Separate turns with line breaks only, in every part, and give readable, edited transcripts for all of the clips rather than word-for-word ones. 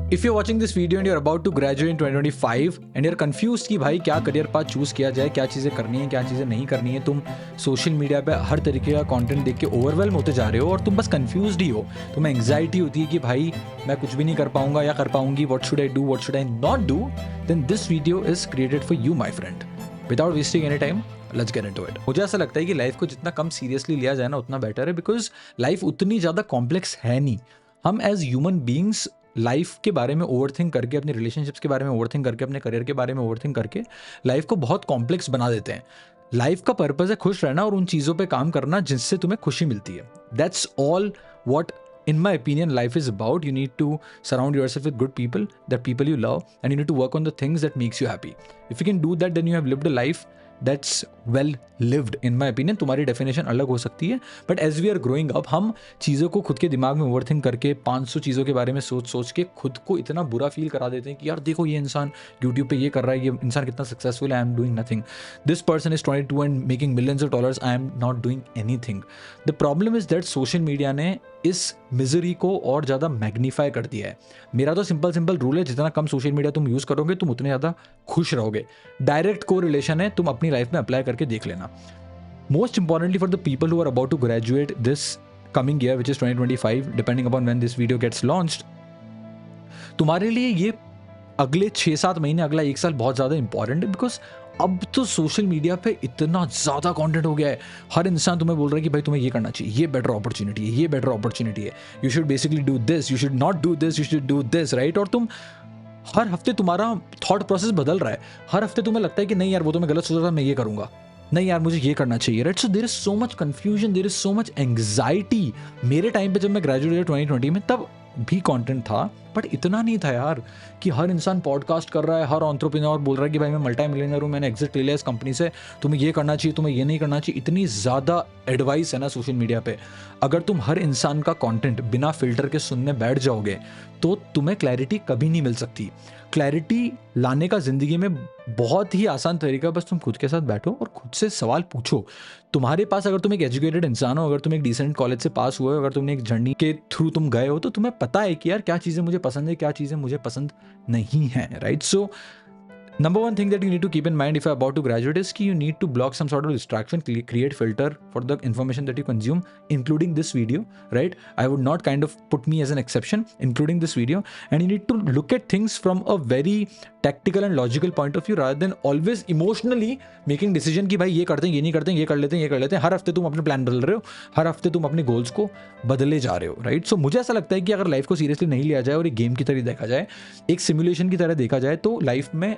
If you're watching this video and you're about to graduate in 2025 and you're confused कि भाई क्या career path choose किया जाए, क्या चीज़ें करनी है, क्या चीज़ें नहीं करनी है, तुम सोशल मीडिया पे हर तरीके का कंटेंट देख के ओवरवेलम होते जा रहे हो और तुम बस कंफ्यूज्ड ही हो, तुम्हें एंग्जाइटी होती है कि भाई मैं कुछ भी नहीं कर पाऊंगा या कर पाऊंगी, what should I do, what should I not do, then this video is created for you my friend. Without wasting any time let's get into it. मुझे ऐसा लगता है कि लाइफ को जितना कम सीरियसली लिया जाए ना उतना बेटर है, बिकॉज लाइफ उतनी ज़्यादा कॉम्प्लेक्स है नहीं. हम एज ह्यूमन बींग्स लाइफ के बारे में ओवरथिंक करके, अपने रिलेशनशिप्स के बारे में ओवरथिंक करके, अपने करियर के बारे में ओवरथिंक करके लाइफ को बहुत कॉम्प्लेक्स बना देते हैं. लाइफ का पर्पस है खुश रहना और उन चीज़ों पे काम करना जिससे तुम्हें खुशी मिलती है. That's all what in my opinion life is about. You need to surround yourself with good people, that people you love, and you need to work on the things that makes you happy. If you can do that, then you have lived a life that's well lived in my opinion. तुम्हारी definition अलग हो सकती है, but as we are growing up हम चीज़ों को खुद के दिमाग में ओवरथिंक करके 500 चीज़ों के बारे में सोच के खुद को इतना बुरा फील करा देते हैं कि यार देखो ये इंसान यूट्यूब पे ये कर रहा है, ये इंसान कितना सक्सेसफुल है, I am doing nothing. This person is 22 and making millions of dollars, I am not doing anything. The problem is that social media ने इस मिजरी को और ज़्यादा मैग्नीफाई कर दिया है. मेरा तो सिंपल रूल है, जितना कम सोशल मीडिया तुम यूज़ करोगे तुम उतने ज़्यादा खुश रहोगे. डायरेक्ट को रिलेशन है, तुम अपनी लाइफ में अप्लाई करके देख लेना. Most importantly for the people who are about to graduate this coming year which is 2025, depending upon when this video gets launched, तुम्हारे लिए ये अगले 6-7 महीने, अगला 1 साल बहुत ज़्यादा इंपॉर्टेंट है. बिकॉज अब तो सोशल मीडिया पे इतना ज़्यादा कंटेंट हो गया है. हर इंसान तुम्हें बोल रहा है कि भाई तुम्हें ये करना चाहिए, ये बेटर अपॉर्चुनिटी है, ये बेटर अपॉर्चुनिटी है, you should basically do this, you should not do this, you should do this, right. और तुम हर हफ्ते तुम्हारा थॉट प्रोसेस बदल रहा है. हर हफ्ते तुम्हें लगता है कि नहीं यार वो तो मैं गलत सोच रहा था, मैं ये करूँगा, नहीं यार मुझे ये करना चाहिए, right. So there is so much confusion, there is so much anxiety. मेरे टाइम पे जब मैं ग्रेजुएट 2020 में, तब भी कंटेंट था बट इतना नहीं था यार कि हर इंसान पॉडकास्ट कर रहा है, हर एंटरप्रेन्योर बोल रहा है कि भाई मैं मल्टी मिलियनर हूँ, मैंने एग्जिट ले लिया इस कंपनी से, तुम्हें ये करना चाहिए, तुम्हें ये नहीं करना चाहिए. इतनी ज़्यादा एडवाइस है ना सोशल मीडिया पे. अगर तुम हर इंसान का कंटेंट बिना फिल्टर के सुनने बैठ जाओगे तो तुम्हें क्लैरिटी कभी नहीं मिल सकती. क्लैरिटी लाने का ज़िंदगी में बहुत ही आसान तरीका, बस तुम खुद के साथ बैठो और खुद से सवाल पूछो. तुम्हारे पास, अगर तुम एक एजुकेटेड इंसान हो, अगर तुम एक डिसेंट कॉलेज से पास हुए हो, अगर तुमने एक जर्नी के थ्रू तुम गए हो, तो तुम्हें पता है कि यार क्या चीज़ें मुझे पसंद है, क्या चीज़ें मुझे पसंद नहीं है, right. So number one thing that you need to keep in mind if you're about to graduate is कि you need to block some sort of distraction, create filter for the information that you consume, including this video, right. I would not kind of put me as an exception, including this video. And you need to look at things from a very tactical and logical point of view rather than always emotionally making decision कि भाई ये करते हैं, ये नहीं करते हैं, ये कर लेते हैं, ये कर लेते हैं. हर हफ्ते तुम अपने प्लान बदल रहे हो, हर हफ्ते तुम अपने गोल्स को बदले जा रहे हो, राइट. सो मुझे ऐसा लगता है कि अगर लाइफ को सीरियसली नहीं लिया जाए और एक गेम की तरह देखा जाए, एक सिमुलेशन की तरह देखा जाए, तो लाइफ में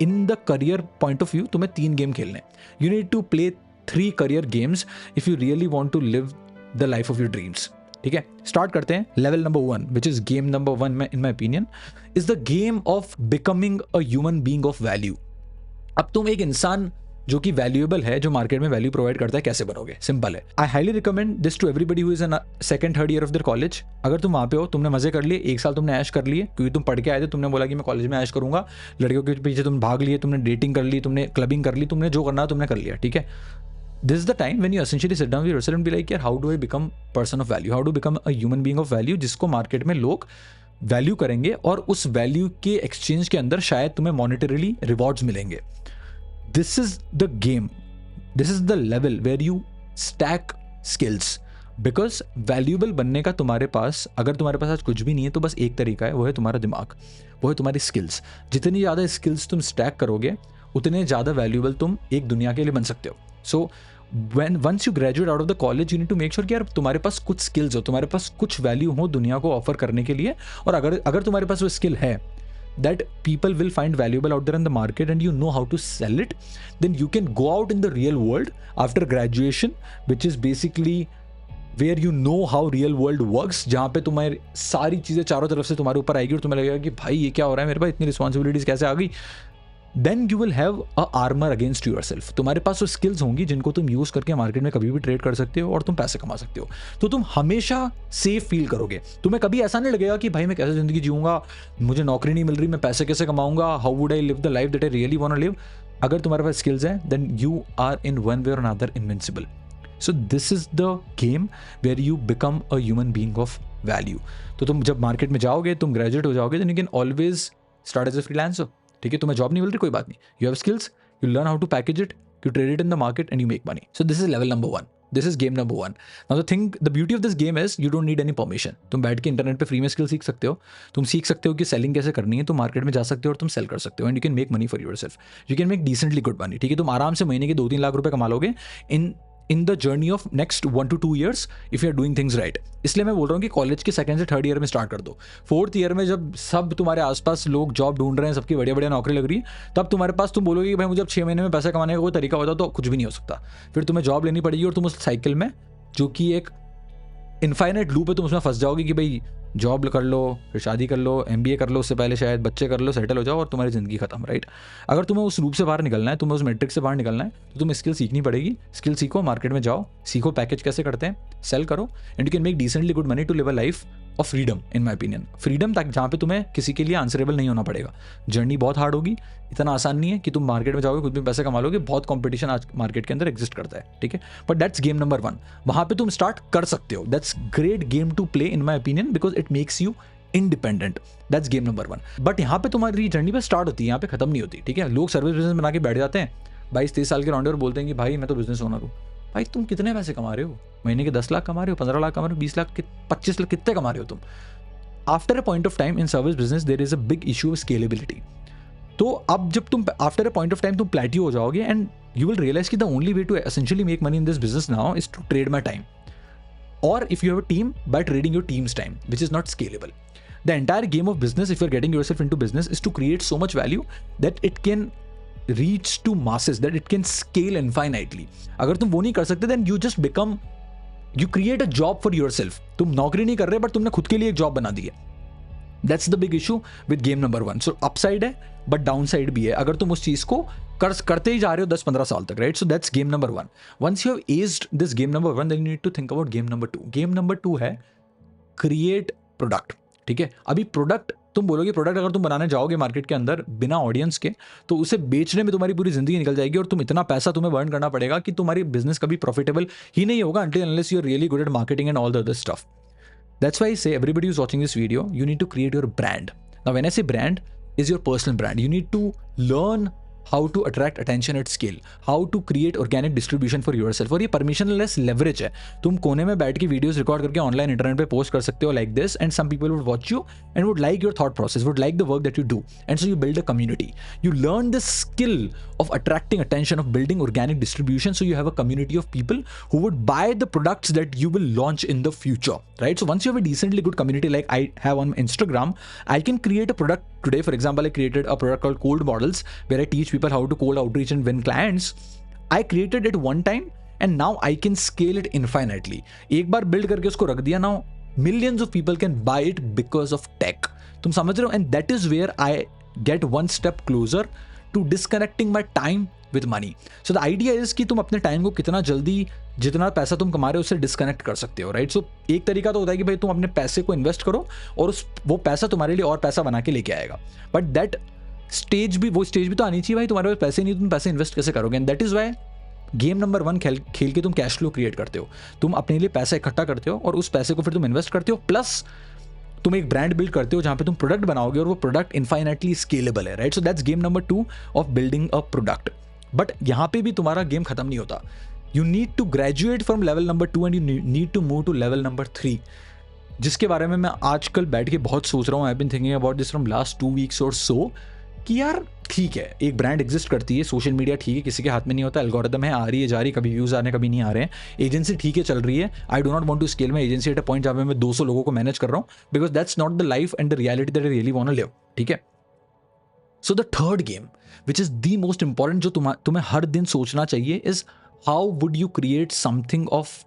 in the career point of view तुम्हें 3 गेम खेलने. You need to play 3 career games if you really want to live the life of your dreams. ठीक है, स्टार्ट करते हैं. Level number 1 which is game number 1 में in my opinion is the game of becoming a human being of value. अब तुम एक इंसान जो कि वैल्यूएबल है, जो मार्केट में वैल्यू प्रोवाइड करता है, कैसे बनोगे? सिंपल है. I highly recommend this to everybody who is in second third year of their college. अगर तुम वहाँ पे हो, तुमने मजे कर लिए, 1 साल तुमने ऐश कर लिए क्योंकि तुम पढ़ के आए थे, तुमने बोला कि मैं कॉलेज में ऐश करूंगा, लड़कियों के पीछे तुम भाग लिए, तुमने डेटिंग कर ली, तुमने क्लबिंग कर ली, तुमने जो करना तुमने कर लिया. ठीक है, this is the time when you essentially sit down with yourself and be like यार how do I become person of value, how do become a human being of value, जिसको मार्केट में लोग वैल्यू करेंगे और उस value के exchange के अंदर शायद तुम्हें मॉनेटरीली रिवॉर्ड्स मिलेंगे. This is the game, this is the level where you stack skills. Because valuable बनने का तुम्हारे पास, अगर तुम्हारे पास आज कुछ भी नहीं है तो बस एक तरीका है, वो है तुम्हारा दिमाग, वो है तुम्हारी स्किल्स. जितनी ज़्यादा स्किल्स तुम स्टैक करोगे उतने ज़्यादा वैल्यूएबल तुम एक दुनिया के लिए बन सकते हो. So once you graduate out of the college, you need to make sure कि यार तुम्हारे पास कुछ स्किल्स हो, तुम्हारे पास कुछ वैल्यू हो दुनिया को ऑफर करने के लिए. और अगर तुम्हारे पास वो स्किल है that people will find valuable out there in the market and you know how to sell it, then you can go out in the real world after graduation, which is basically where you know how real world works, जहाँ पे तुम्हारी सारी चीज़ें चारों तरफ से तुम्हारे ऊपर आएगी और तुम्हें लगेगा कि भाई ये क्या हो रहा है मेरे पास, इतनी रिस्पॉन्सिबिलिटीज कैसे आ गई. Then you will have a armour against yourself. तुम्हारे पास वो स्किल्स होंगी जिनको तुम यूज़ करके मार्केट में कभी भी ट्रेड कर सकते हो और तुम पैसे कमा सकते हो. तो तुम हमेशा सेफ फील करोगे. तुम्हें कभी ऐसा नहीं लगेगा कि भाई मैं कैसे ज़िंदगी जीऊँगा, मुझे नौकरी नहीं मिल रही, मैं पैसे कैसे कमाऊँगा, how would I live the life that I really want to live. अगर तुम्हारे पास स्किल्स हैं then you are in one way और another invincible. So this is the game where you become a human being of value. तो तुम जब market में जाओगे, तुम ग्रेजुएट हो जाओगे, then you can always start as a freelancer. ठीक है, तुम्हें जॉब नहीं मिल रही, कोई बात नहीं, you have skills, you learn how to package it, you trade it in the market and you make money. So this is level number 1. This is game number 1. Now the beauty of this game is you don't need any permission. तुम बैठ के internet पे free में skill सीख सकते हो. तुम सीख सकते हो कि सेलिंग कैसे करनी है. तुम मार्केट में जा सकते हो और तुम सेल कर सकते हो. And you can make money for yourself. You can make decently good money. ठीक है, तुम आराम से महीने के 2-3 लाख रुपए कमा लोगे in the journey of next 1 to 2 years if you are doing things right. इसलिए मैं बोल रहा हूँ कि कॉलेज के 2nd से 3rd ईयर में स्टार्ट कर दो. 4th ईयर में जब सब तुम्हारे आसपास लोग जॉब ढूंढ रहे हैं, सबकी बढ़िया बढ़िया नौकरी लग रही है, तब तुम्हारे पास तुम बोलोगे कि भाई मुझे अब 6 महीने में पैसा कमाने का कोई तरीका होता तो कुछ भी नहीं हो सकता. फिर तुम्हें जॉब लेनी पड़ेगी और तुम उस साइकिल में, जो कि एक इनफाइनाइट लूप है, तुम उसमें फंस जाओगे कि भाई जॉब कर लो, फिर शादी कर लो, MBA कर लो, उससे पहले शायद बच्चे कर लो, सेटल हो जाओ और तुम्हारी ज़िंदगी खत्म. राइट. अगर तुम्हें उस लूप से बाहर निकलना है, तुम्हें उस मैट्रिक्स से बाहर निकलना है, तो तुम्हें स्किल सीखनी पड़ेगी. स्किल सीखो, मार्केट में जाओ, सीखो पैकेज कैसे करते हैं, सेल करो, and you can make decently good money to live a life of freedom. In my opinion, freedom तक जहाँ पे तुम्हें किसी के लिए आंसरेबल नहीं होना पड़ेगा. जर्नी बहुत हार्ड होगी, इतना आसान नहीं है कि तुम मार्केट में जाओगे, कुछ भी पैसे कमा लोगे. बहुत कंपटीशन आज मार्केट के अंदर एग्जिस्ट करता है. ठीक है, बट दैट्स गेम नंबर 1. वहाँ पे तुम स्टार्ट कर सकते हो. That's great game to play in my opinion because it makes you independent. That's game number 1. But यहाँ पे तुम्हारी जर्नी पे स्टार्ट होती है, यहाँ पे खत्म नहीं होती. ठीक है, लोग सर्विस बिजनेस बना के बैठ जाते हैं 22-23 साल के राउंडर, बोलते हैं कि भाई मैं तो बिजनेस ओनर हूँ. भाई तुम कितने पैसे कमा रहे हो? महीने के 10 लाख कमा रहे हो, 15 लाख कमा रहे हो, 20 लाख, 25 लाख, कितने कमा रहे हो तुम? After a point of time in service business there is a big issue of scalability. तो अब जब तुम after a point of time तुम प्लेट्यू हो जाओगे एंड यू विल रियलाइज कि the only way to essentially make money in this business now is to trade my time, or if you have a team, by trading your team's time, which is not scalable. The entire game of business, if you're getting yourself into business, is to create so much value that it can reach to masses, that it can scale infinitely. अगर तुम वो नहीं कर सकते, then you just become, you create a job for yourself. तुम नौकरी नहीं कर रहे, but तुमने खुद के लिए एक जॉब बना दी है. That's the big issue with game number 1. So upside है, but downside भी है. अगर तुम उस चीज को करते ही जा रहे हो 10-15 साल तक, right? So that's game number 1. Once you have aced this game number 1, then you need to think about game number 2. Game number 2 है create product. ठीक है, अभी प्रोडक्ट तुम बोलोगे, प्रोडक्ट अगर तुम बनाने जाओगे मार्केट के अंदर बिना ऑडियंस के, तो उसे बेचने में तुम्हारी पूरी जिंदगी निकल जाएगी और तुम इतना पैसा तुम्हें बर्न करना पड़ेगा कि तुम्हारी बिजनेस कभी प्रॉफिटेबल ही नहीं होगा until unless you are really good at marketing and all the other stuff. That's why I say everybody who's watching this video, you need to create your brand. Now when I say brand, is your personal brand. You need to learn how to attract attention at scale, how to create organic distribution for yourself. और ये permissionless leverage है. तुम कोने में बैठ के videos record करके online internet पे पोस्ट कर सकते हो like this, and some people would watch you and would like your thought process, would like the work that you do, and so you build a community. You learn the skill of attracting attention, of building organic distribution, so you have a community of people who would buy the products that you will launch in the future, right? So once you have a decently good community like I have on Instagram, I can create a product today. For example, I created a product called Cold Models, where I teach people how to cold outreach and win clients. I created it one time and now I can scale it infinitely. एक बार build करके उसको रख दिया, now millions of people can buy it because of tech. तुम समझ रहे हो? And that is where I get one step closer to disconnecting my time with money. So the idea is कि तुम अपने टाइम को कितना जल्दी, जितना पैसा तुम कमा रहे हो उससे डिस्कनेक्ट कर सकते हो, राइट? सो एक तरीका तो होता है कि भाई तुम अपने पैसे को इन्वेस्ट करो और वो पैसा तुम्हारे लिए और पैसा बना के लेके आएगा. बट दैट स्टेज भी तो आनी चाहिए भाई. तुम्हारे पास पैसे नहीं, तुम पैसे इन्वेस्ट कैसे करोगे? And that is why game number 1 खेल के तुम कैश फ्लो क्रिएट करते हो. तुम अपने लिए पैसा इकट्ठा करते हो और उस पैसे को फिर तुम इन्वेस्ट करते हो, प्लस तुम एक ब्रांड बिल्ड करते हो जहां पे तुम प्रोडक्ट बनाओगे और वो प्रोडक्ट इनफाइनाइटली स्केलेबल है, right? So that's game number 2 of building a product. But यहां पे भी तुम्हारा गेम खत्म नहीं होता. You need to graduate from level number 2 and you need to move to level number 3, जिसके बारे में मैं आजकल बैठ के बहुत सोच रहा हूँ. I been thinking about this from last 2 weeks और सो, कि यार ठीक है, एक ब्रांड एग्जिस्ट करती है, सोशल मीडिया ठीक है, किसी के हाथ में नहीं होता, एल्गोरिदम है, आ रही है जा रही, कभी व्यूज आ रहे हैं कभी नहीं आ रहे हैं, एजेंसी ठीक है चल रही है. I do not want to scale my agency at a point जहाँ पे मैं 200 लोगों को मैनेज कर रहा हूँ, because that's not the life and the reality that I really want to live. ठीक है, so the third game which is the most important, जो तुम्हें हर दिन सोचना चाहिए, is how would you create something of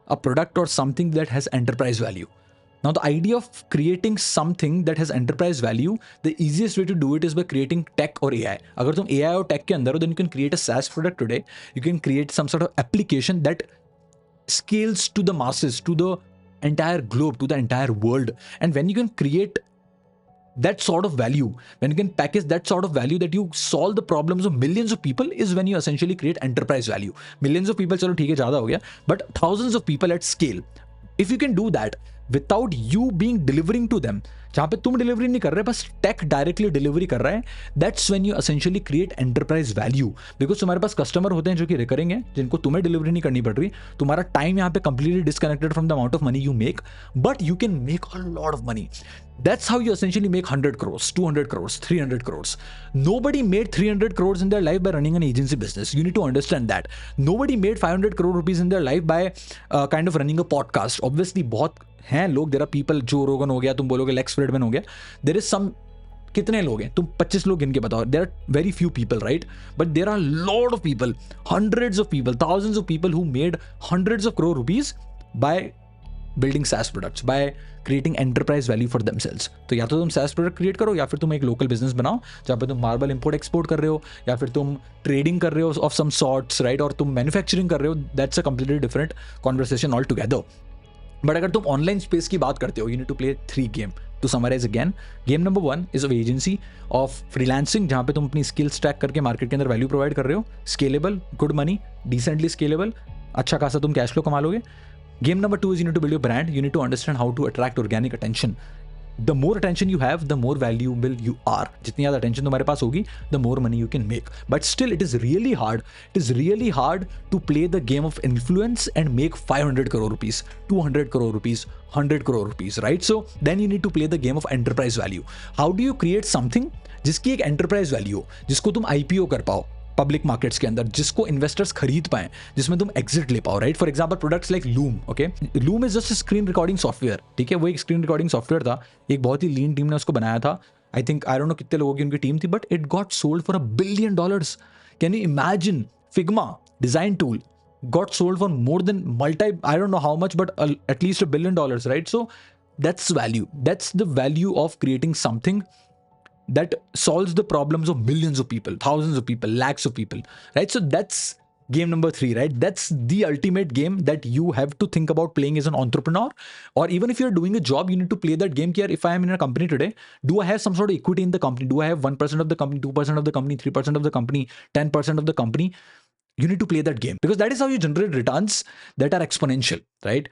a product और something that has enterprise value. Now, the idea of creating something that has enterprise value, the easiest way to do it is by creating tech or AI. अगर तुम AI और tech के अंदर हो, then you can create a SaaS product today. You can create some sort of application that scales to the masses, to the entire globe, to the entire world. And when you can create that sort of value, when you can package that sort of value that you solve the problems of millions of people, is when you essentially create enterprise value. Millions of people, chalo theek hai, zyada ho gaya, but thousands of people at scale. If you can do that without you being delivering to them, जहाँ पे तुम delivery नहीं कर रहे, बस take directly delivery कर रहा है, that's when you essentially create enterprise value. Because तुम्हारे पास कस्टमर होते हैं जो कि रिकरिंग है, जिनको तुम्हें डिलीवरी नहीं करनी पड़ रही, तुम्हारा टाइम यहाँ पे completely disconnected from the amount of money you make, but you can make a lot of money. That's how you essentially make 100 crores, 200 crores, 300 crores. Nobody made 300 crores in their life by running an agency business. You need to understand that. Nobody made 500 crore rupees in their life by kind of running a podcast. Obviously, बहुत हैं लोग. There are people, जो रोगन हो गया, तुम बोलोगे lakes Fridman हो गया. There is some, कितने लोग हैं, तुम 25 लोग गिन के बताओ. There are very few people, right? But there are a lot of people, hundreds of people, thousands of people who made hundreds of crore rupees by building SaaS products, by creating enterprise value for themselves. तो या तो तुम SaaS product create करो, या फिर तुम एक local business बनाओ जहाँ पे तुम मार्बल इंपोर्ट एक्सपोर्ट कर रहे हो, या फिर तुम ट्रेडिंग कर रहे हो ऑफ सम सॉर्ट्स, राइट, और तुम मैन्युफैक्चरिंग कर रहे हो. That's a completely different conversation all together. But अगर तुम ऑनलाइन स्पेस की बात करते हो, you need to play 3 game. To summarise again, game number 1 is of agency, of freelancing, जहाँ पे तुम अपनी स्किल्स ट्रैक करके मार्केट के अंदर वैल्यू प्रोवाइड कर रहे हो. Scalable, good money, decently scalable, अच्छा खासा तुम कैश फ्लो कमा लोगे. Game number 2 is you need to build your brand. You need to understand how to attract organic attention. The more attention you have, the more valuable you are. जितनी ज़्यादा attention तुम्हारे पास होगी, the more money you can make. But still, it is really hard. It is really hard to play the game of influence and make 500 crore rupees, 200 crore rupees, 100 crore rupees, right? So then you need to play the game of enterprise value. How do you create something जिसकी एक enterprise value हो, जिसको तुम IPO कर पाओ public markets के अंदर, जिसको इन्वेस्टर्स खरीद पाए, जिसमें तुम एग्जिट ले पाओ, right? For example products like loom. Okay, loom is just screen recording software. ठीक है, वो एक स्क्रीन रिकॉर्डिंग सॉफ्टवेयर था. एक बहुत ही लीन टीम ने उसको बनाया था. I think, I don't know कितने लोगों की उनकी टीम थी, but it got sold for $1 billion. Can you imagine? Figma design tool got sold for more than I don't know how much, but at least $1 billion, right? So that's value. That's the value of creating something that solves the problems of millions of people, thousands of people, lakhs of people, right? So that's game number 3, right? That's the ultimate game that you have to think about playing as an entrepreneur. Or even if you're doing a job, you need to play that game. If I am in a company today, do I have some sort of equity in the company? Do I have 1% of the company, 2% of the company, 3% of the company, 10% of the company? You need to play that game, because that is how you generate returns that are exponential, right?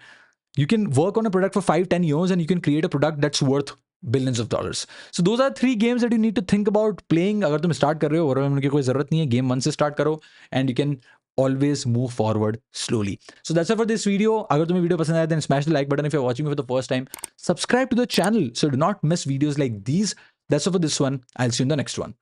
You can work on a product for 5-10 years and you can create a product that's worth billions of dollars. So those are 3 games that you need to think about playing. अगर तुम start कर रहे हो और उनकी कोई ज़रूरत नहीं है, game 1 से start करो, and you can always move forward slowly. So that's it for this video. अगर तुम्हें वीडियो पसंद आया, then smash the like button. If you're watching me for the first time, subscribe to the channel so do not miss videos like these. That's it for this one. I'll see you in the next one.